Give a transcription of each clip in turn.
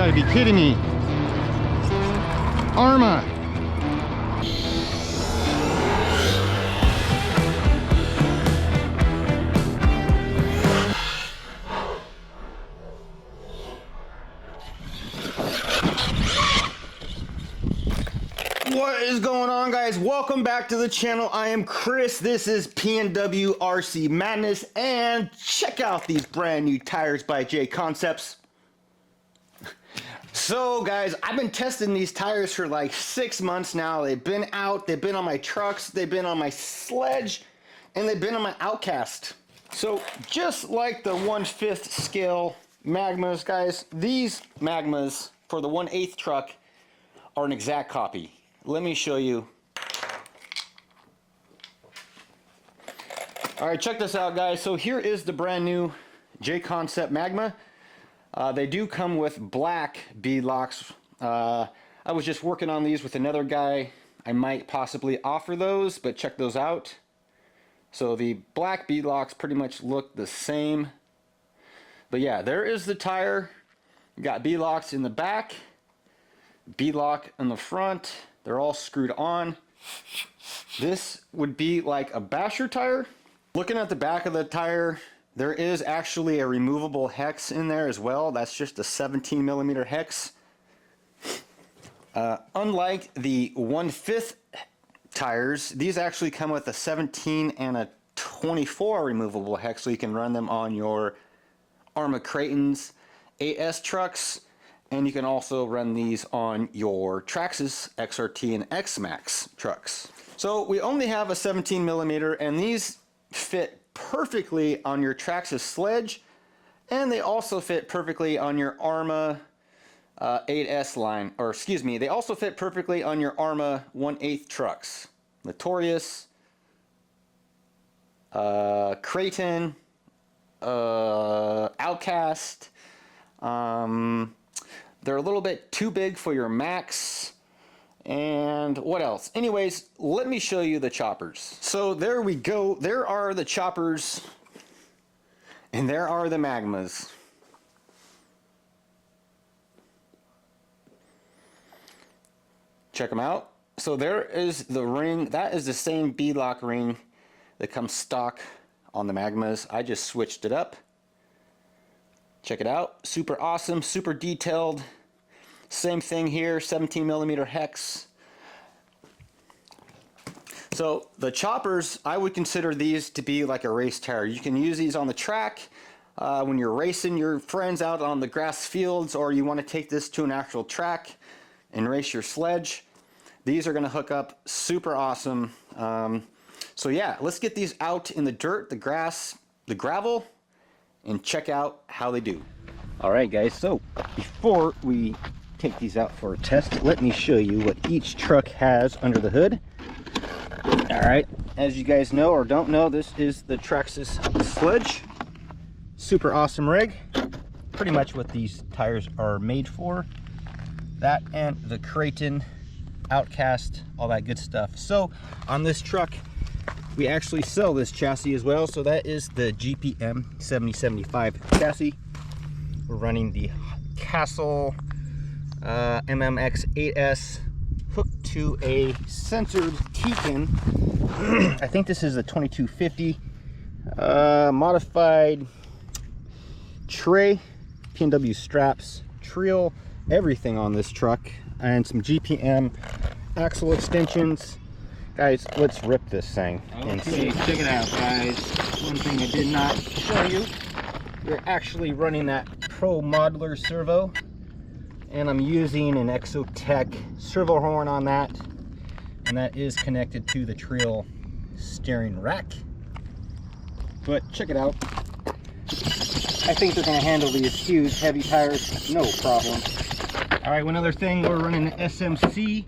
gotta be kidding me. Arrma. What is going on, guys? Welcome back to the channel. I am Chris. This is PnwRcMadness, and check out these brand new tires by Jconcepts. So guys, I've been testing these tires for like 6 months now. They've been out, they've been on my trucks, they've been on my Sledge, and they've been on my Outcast. So just like the 1/5 scale Magmas, guys, these Magmas for the 1/8 truck are an exact copy. Let me show you. All right, check this out, guys. So here is the brand new Jconcept Magma. They do come with black beadlocks. I was just working on these with another guy. I might possibly offer those, but check those out. So the black beadlocks pretty much look the same. But yeah, there is the tire. You got beadlocks in the back, beadlock in the front. They're all screwed on. This would be like a basher tire. Looking at the back of the tire, there is actually a removable hex in there as well. That's just a 17mm hex. Unlike the 1/5 tires, these actually come with a 17 and a 24 removable hex, so you can run them on your Arrma Cratons 8S trucks, and you can also run these on your Traxxas XRT and X-Max trucks. So we only have a 17mm, and these fit perfectly on your Traxxas Sledge, and they also fit perfectly on your Arrma 8S line, or excuse me, they also fit perfectly on your Arrma 1/8 trucks. Notorious, Craton, Outcast. They're a little bit too big for your Max. And what else? Anyways, let me show you the choppers. So there we go. There are the choppers, and there are the Magmas. Check them out. So there is the ring. That is the same beadlock ring that comes stock on the Magmas. I just switched it up. Check it out. Super awesome, super detailed. Same thing here, 17mm hex. So the choppers, I would consider these to be like a race tire. You can use these on the track when you're racing your friends out on the grass fields, or you want to take this to an actual track and race your sledge. These are going to hook up super awesome. So yeah, let's get these out in the dirt, the grass, the gravel, and check out how they do. All right, guys, so before we take these out for a test, let me show you what each truck has under the hood. All right, as you guys know or don't know, this is the Traxxas Sledge. Super awesome rig. Pretty much what these tires are made for. That and the Craton, Outcast, all that good stuff. So on this truck, we actually sell this chassis as well. So that is the GPM 7075 chassis. We're running the Castle MMX 8S hooked to a censored T-pin. I think this is the 2250 modified tray, PnW straps, treel, everything on this truck, and some GPM axle extensions. Guys, let's rip this thing and see. Check it out, guys. One thing I did not show you, we're actually running that Pro Modular servo, and I'm using an Exotech servo horn on that, and that is connected to the treel steering rack. But check it out. I think they're going to handle these huge heavy tires no problem. All right, one other thing, we're running the SMC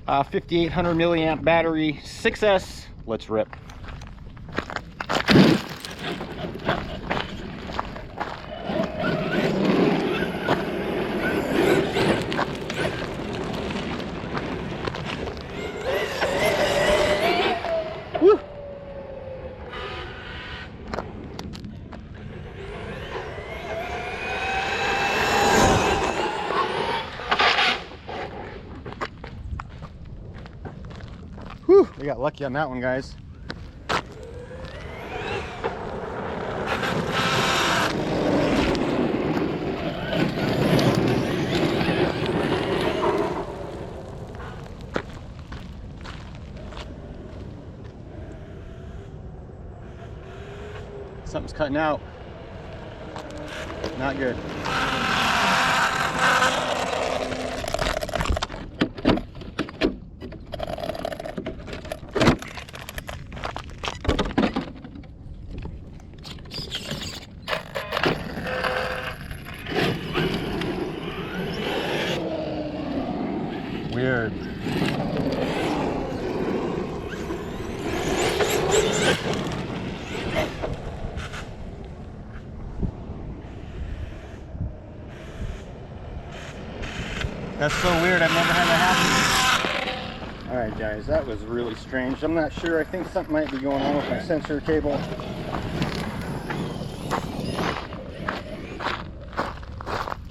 5800 milliamp battery 6S. Let's rip. Woo! We got lucky on that one, guys. Something's cutting out. Not good. Weird. That's so weird. I've never had that happen. Alright guys, that was really strange. I'm not sure. I think something might be going on with my sensor cable.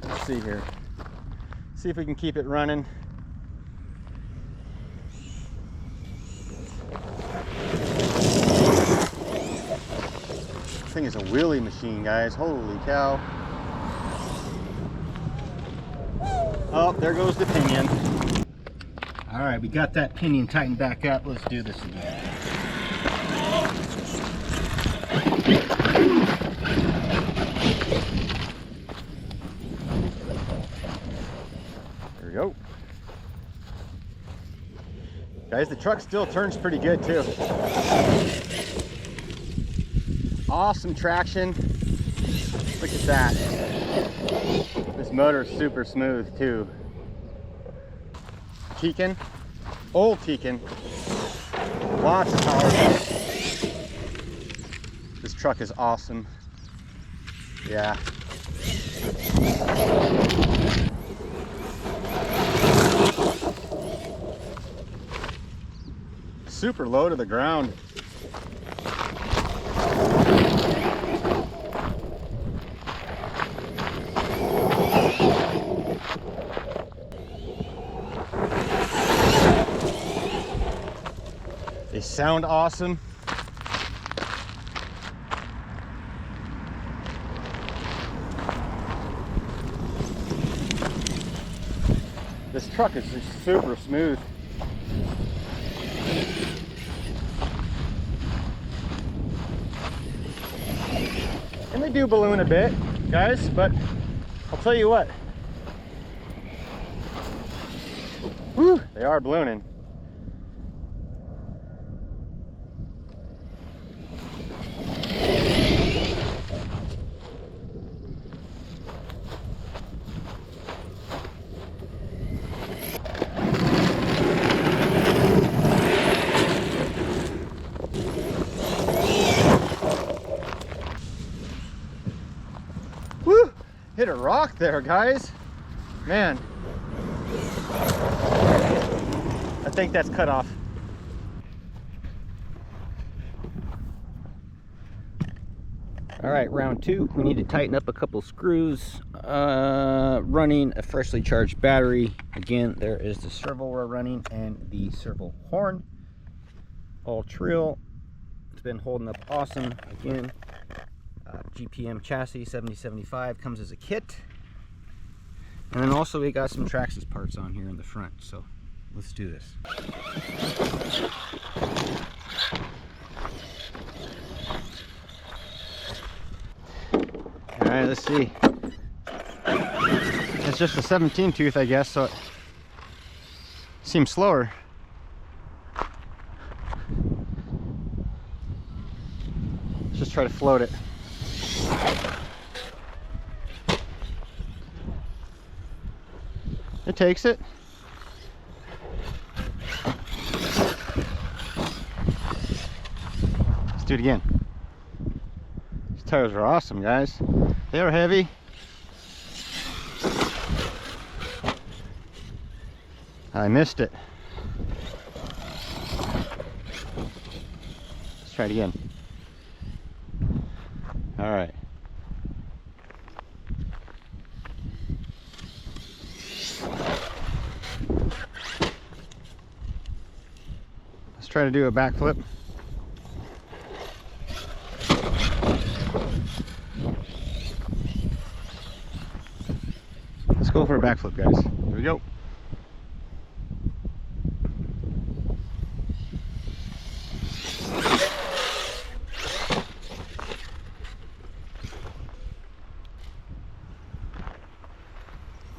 Let's see here. See if we can keep it running. This thing is a wheelie machine, guys. Holy cow. Oh, there goes the pinion. All right, we got that pinion tightened back up. Let's do this again. There we go. Guys, the truck still turns pretty good too. Awesome traction. Look at that. This motor is super smooth too. Tekin, old Tekin, lots of power. This truck is awesome. Yeah. Super low to the ground. They sound awesome. This truck is just super smooth. And they do balloon a bit, guys, but I'll tell you what. Whew, they are ballooning. Woo! Hit a rock there, guys. Man. I think that's cut off. All right, round two. We need to tighten up a couple screws. Running a freshly charged battery. Again, there is the servo we're running and the servo horn. All trill. It's been holding up awesome. Again, GPM chassis 7075 comes as a kit. And then also we got some Traxxas parts on here in the front. So let's do this. All right, let's see. It's just a 17 tooth, I guess, so it seems slower. Let's just try to float it. It takes it. Let's do it again. These tires are awesome, guys. They are heavy. I missed it. Let's try it again. All right. try to do a backflip. Let's go for a backflip, guys. Here we go.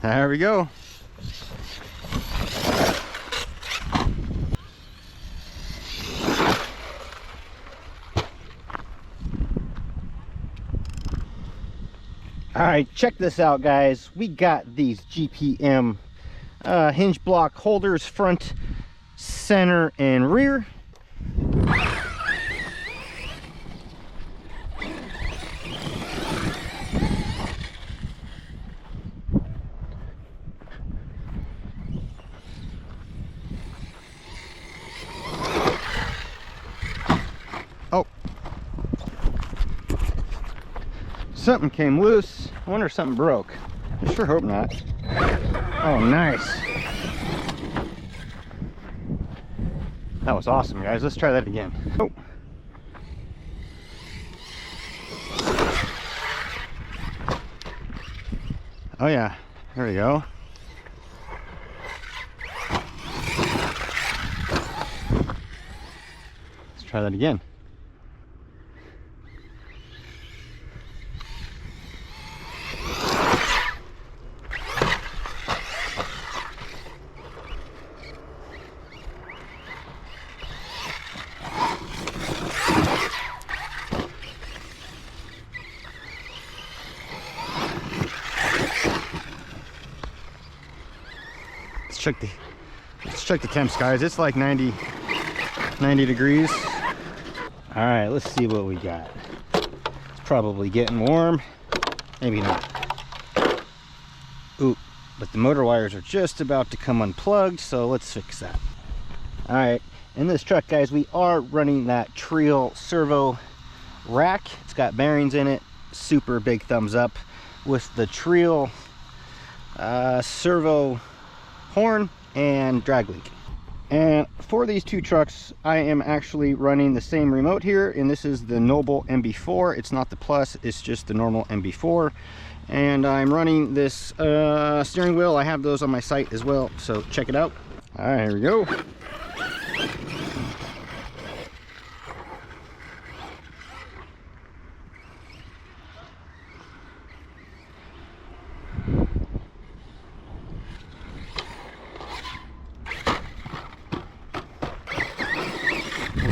There we go. All right, check this out, guys. We got these GPM hinge block holders, front, center, and rear. Oh, something came loose. I wonder if something broke. I sure hope not. Oh, nice. That was awesome, guys. Let's try that again. Oh. Oh yeah, there we go. Let's try that again. Let's check the temps, guys. It's like 90 degrees. All right, let's see what we got. It's probably getting warm. Maybe not. Ooh, but the motor wires are just about to come unplugged, so let's fix that. All right, in this truck, guys, we are running that Trail Servo rack. It's got bearings in it. Super big thumbs up with the Trail Servo horn and drag link. And for these two trucks, I am actually running the same remote here, and this is the Noble MB4. It's not the Plus, it's just the normal MB4. And I'm running this steering wheel. I have those on my site as well, so check it out. All right, here we go.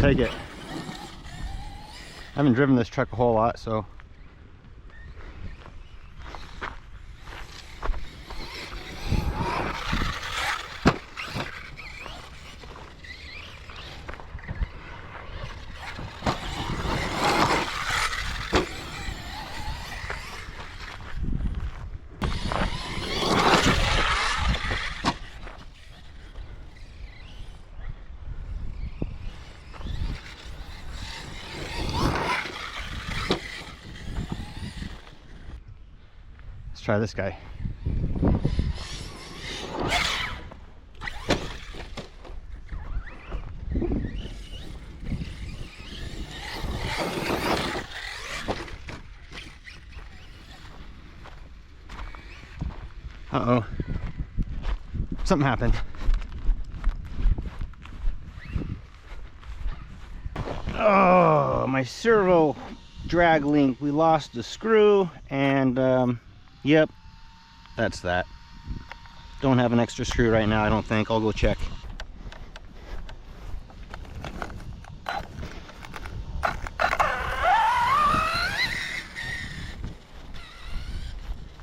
Take it. I haven't driven this truck a whole lot, so try this guy. Uh-oh. Something happened. Oh, my servo drag link. We lost the screw, and yep, that's that. Don't have an extra screw right now, I don't think. I'll go check.